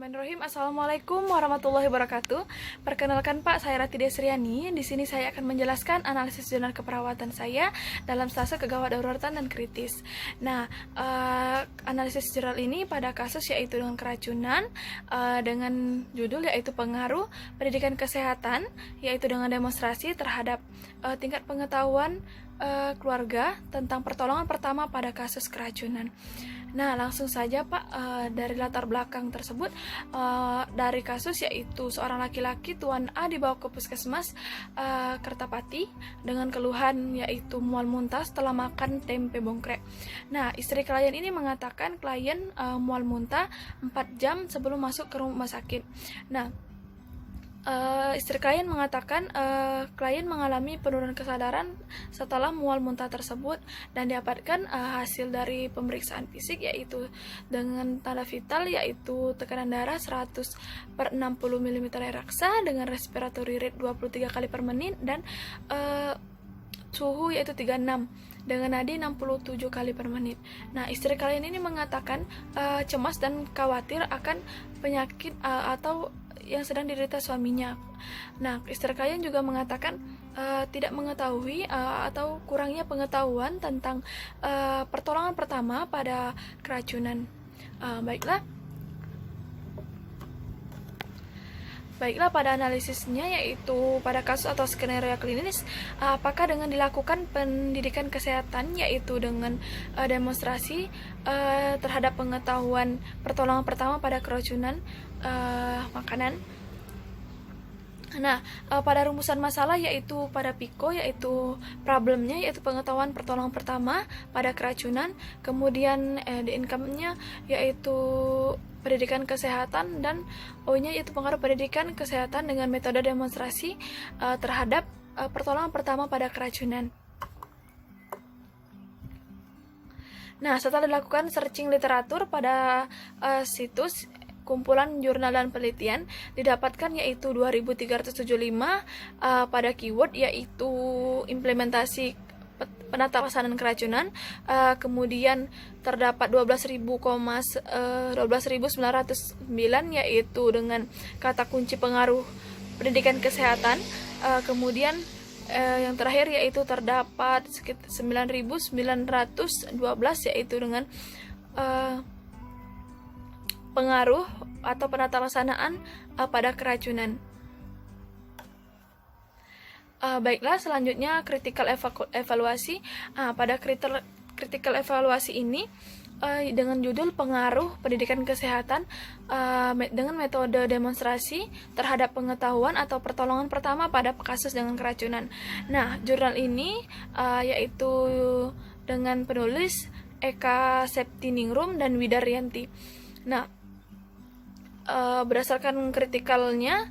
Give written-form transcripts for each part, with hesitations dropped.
Bismillahirrahmanirrahim. Assalamualaikum warahmatullahi wabarakatuh. Perkenalkan Pak, saya Rati Desriani. Di sini saya akan menjelaskan analisis jurnal keperawatan saya dalam fase kegawat daruratan dan kritis. Nah, analisis jurnal ini pada kasus yaitu dengan keracunan, dengan judul yaitu pengaruh pendidikan kesehatan, yaitu dengan demonstrasi terhadap tingkat pengetahuan keluarga tentang pertolongan pertama pada kasus keracunan. Nah, langsung saja Pak, dari latar belakang tersebut, dari kasus yaitu seorang laki-laki Tuan A dibawa ke puskesmas Kertapati dengan keluhan yaitu mual muntah setelah makan tempe bongkrek. Nah, istri klien ini mengatakan klien mual muntah 4 jam sebelum masuk ke rumah sakit. Nah, istri klien mengatakan klien mengalami penurunan kesadaran setelah mual muntah tersebut dan didapatkan hasil dari pemeriksaan fisik yaitu dengan tanda vital yaitu tekanan darah 100/60 mm raksa dengan respiratory rate 23 kali per menit dan suhu yaitu 36 dengan nadi 67 kali per menit. Nah, istri klien ini mengatakan cemas dan khawatir akan penyakit atau yang sedang diderita suaminya. Nah, istri klien juga mengatakan tidak mengetahui atau kurangnya pengetahuan tentang pertolongan pertama pada keracunan. Baiklah, pada analisisnya yaitu pada kasus atau skenario klinis, apakah dengan dilakukan pendidikan kesehatan yaitu dengan demonstrasi terhadap pengetahuan pertolongan pertama pada keracunan makanan. Nah, pada rumusan masalah yaitu pada PICO yaitu problemnya yaitu pengetahuan pertolongan pertama pada keracunan, kemudian di income-nya yaitu pendidikan kesehatan dan O-nya yaitu pengaruh pendidikan kesehatan dengan metode demonstrasi terhadap pertolongan pertama pada keracunan. Nah, setelah dilakukan searching literatur pada situs kumpulan jurnal dan penelitian didapatkan yaitu 2375 pada keyword yaitu implementasi penata laksanaan keracunan, kemudian terdapat 12.909 yaitu dengan kata kunci pengaruh pendidikan kesehatan, kemudian yang terakhir yaitu terdapat sekitar 9.912 yaitu dengan pengaruh atau penata laksanaan pada keracunan. Baiklah, selanjutnya critical evaluasi. Pada critical evaluasi ini dengan judul pengaruh pendidikan kesehatan dengan metode demonstrasi terhadap pengetahuan atau pertolongan pertama pada kasus dengan keracunan. Nah, jurnal ini yaitu dengan penulis Eka Septiningrum dan Widaryanti. Nah, berdasarkan kritikalnya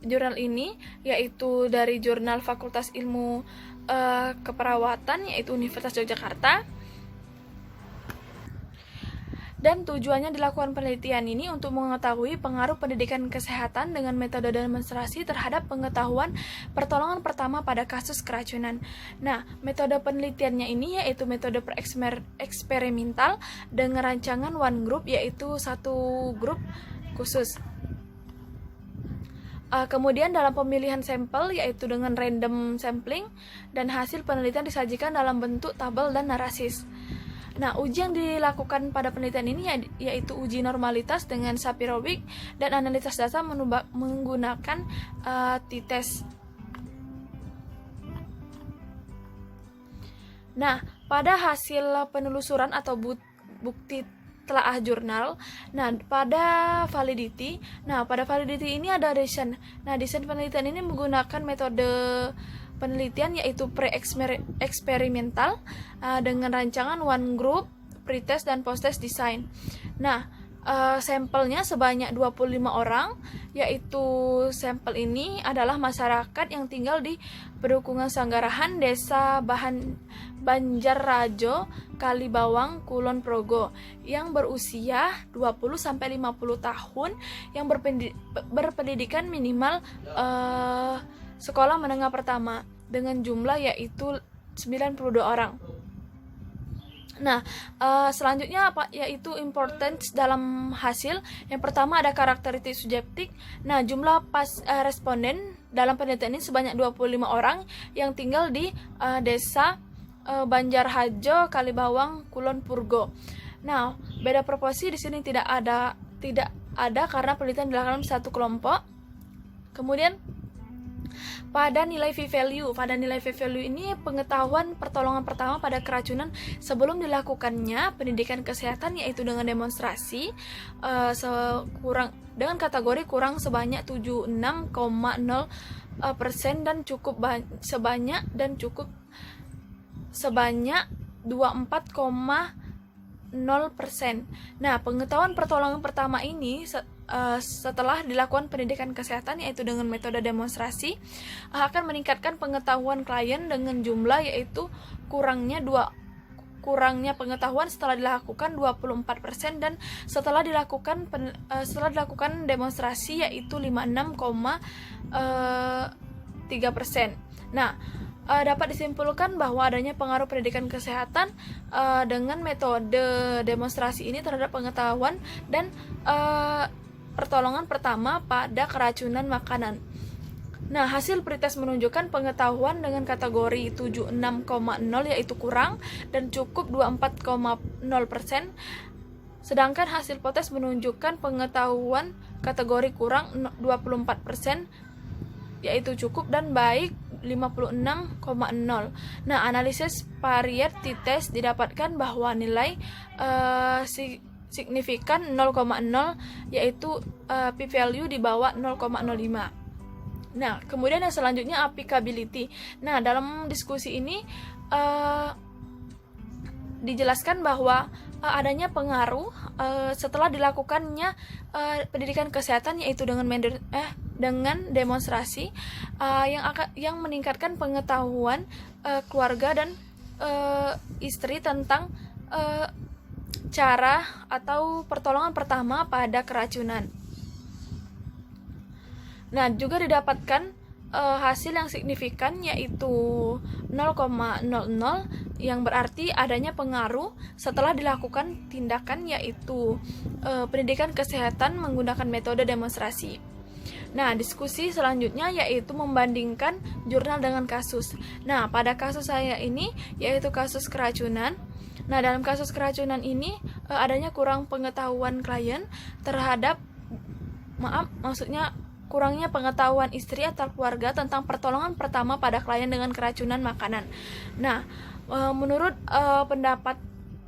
jurnal ini yaitu dari jurnal Fakultas Ilmu Keperawatan yaitu Universitas Yogyakarta, dan tujuannya dilakukan penelitian ini untuk mengetahui pengaruh pendidikan kesehatan dengan metode demonstrasi terhadap pengetahuan pertolongan pertama pada kasus keracunan. Nah, metode penelitiannya ini yaitu metode eksperimental dengan rancangan one group yaitu satu grup khusus. Kemudian dalam pemilihan sampel yaitu dengan random sampling dan hasil penelitian disajikan dalam bentuk tabel dan narasi. Nah, uji yang dilakukan pada penelitian ini yaitu uji normalitas dengan Sapir-Whorf dan analisis data menggunakan t-test. Nah, pada hasil penelusuran atau bukti telaah jurnal, pada validity ini ada desain. Nah, desain penelitian ini menggunakan metode penelitian yaitu pre-eksperimental dengan rancangan one group, pretest dan posttest design. Nah, sampelnya sebanyak 25 orang, yaitu sampel ini adalah masyarakat yang tinggal di Pedukungan Sanggarahan, Desa Banjarrajo, Kalibawang, Kulon Progo, yang berusia 20-50 tahun, yang berpendidikan minimal sekolah menengah pertama dengan jumlah yaitu 92 orang. Nah, selanjutnya apa? Yaitu importance dalam hasil. Yang pertama ada karakteristik subjektif. Nah, jumlah responden dalam penelitian ini sebanyak 25 orang yang tinggal di desa Banjarharjo, Kalibawang, Kulon Purgo. Nah, beda proporsi di sini tidak ada karena penelitian dilakukan satu kelompok. Kemudian pada nilai p-value ini pengetahuan pertolongan pertama pada keracunan sebelum dilakukannya pendidikan kesehatan, yaitu dengan demonstrasi dengan kategori kurang sebanyak 76,0% dan cukup sebanyak 24,0%. Nah, pengetahuan pertolongan pertama ini setelah dilakukan pendidikan kesehatan, yaitu dengan metode demonstrasi, akan meningkatkan pengetahuan klien dengan jumlah yaitu kurangnya pengetahuan setelah dilakukan 24% dan setelah dilakukan demonstrasi yaitu 56,3%. Nah, dapat disimpulkan bahwa adanya pengaruh pendidikan kesehatan dengan metode demonstrasi ini terhadap pengetahuan dan pertolongan pertama pada keracunan makanan. Nah, hasil pretest menunjukkan pengetahuan dengan kategori 76,0 yaitu kurang dan cukup 24,0%. Sedangkan hasil potes menunjukkan pengetahuan kategori kurang 24% yaitu cukup dan baik 56,0. Nah, analisis variety test didapatkan bahwa nilai signifikan 0,0 yaitu p-value di bawah 0,05. Nah, kemudian yang selanjutnya applicability. Nah, dalam diskusi ini dijelaskan bahwa adanya pengaruh setelah dilakukannya pendidikan kesehatan, yaitu dengan demonstrasi yang meningkatkan pengetahuan keluarga dan istri tentang cara atau pertolongan pertama pada keracunan. Nah, juga didapatkan hasil yang signifikan yaitu 0,00 yang berarti adanya pengaruh setelah dilakukan tindakan yaitu pendidikan kesehatan menggunakan metode demonstrasi. Nah, diskusi selanjutnya yaitu membandingkan jurnal dengan kasus. Nah, pada kasus saya ini yaitu kasus keracunan. Nah, dalam kasus keracunan ini adanya kurang pengetahuan klien terhadap kurangnya pengetahuan istri atau keluarga tentang pertolongan pertama pada klien dengan keracunan makanan. Nah, menurut pendapat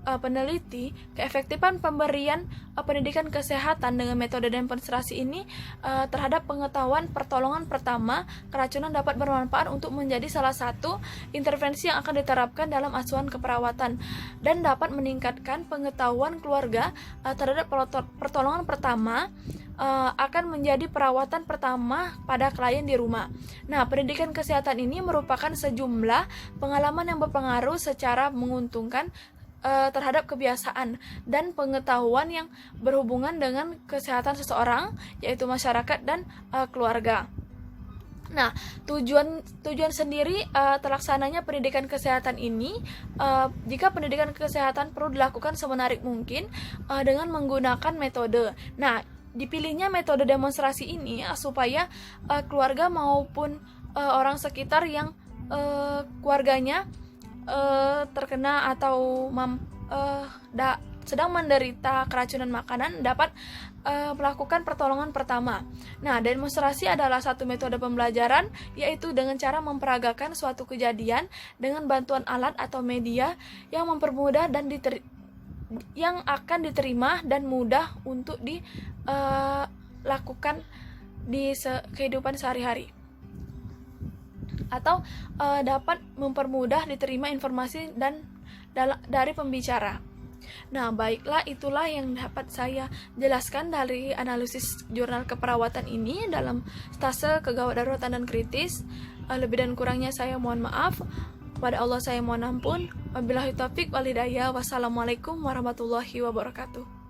peneliti, keefektifan pemberian pendidikan kesehatan dengan metode demonstrasi ini terhadap pengetahuan pertolongan pertama keracunan dapat bermanfaat untuk menjadi salah satu intervensi yang akan diterapkan dalam asuhan keperawatan dan dapat meningkatkan pengetahuan keluarga terhadap pertolongan pertama akan menjadi perawatan pertama pada klien di rumah. Nah, pendidikan kesehatan ini merupakan sejumlah pengalaman yang berpengaruh secara menguntungkan terhadap kebiasaan dan pengetahuan yang berhubungan dengan kesehatan seseorang, yaitu masyarakat dan keluarga. Nah, tujuan sendiri terlaksananya pendidikan kesehatan ini jika pendidikan kesehatan perlu dilakukan semenarik mungkin dengan menggunakan metode. Nah, dipilihnya metode demonstrasi ini supaya keluarga maupun orang sekitar yang keluarganya terkena atau sedang menderita keracunan makanan dapat melakukan pertolongan pertama. Nah, demonstrasi adalah satu metode pembelajaran, yaitu dengan cara memperagakan suatu kejadian dengan bantuan alat atau media yang mempermudah dan yang akan diterima dan mudah untuk dilakukan di kehidupan sehari-hari, atau dapat mempermudah diterima informasi dari pembicara. Nah, baiklah, itulah yang dapat saya jelaskan dari analisis jurnal keperawatan ini dalam stase kegawat daruratan dan kritis. Lebih dan kurangnya saya mohon maaf. Pada Allah saya mohon ampun. Wabillahi taufiq wal hidayah. Wassalamualaikum warahmatullahi wabarakatuh.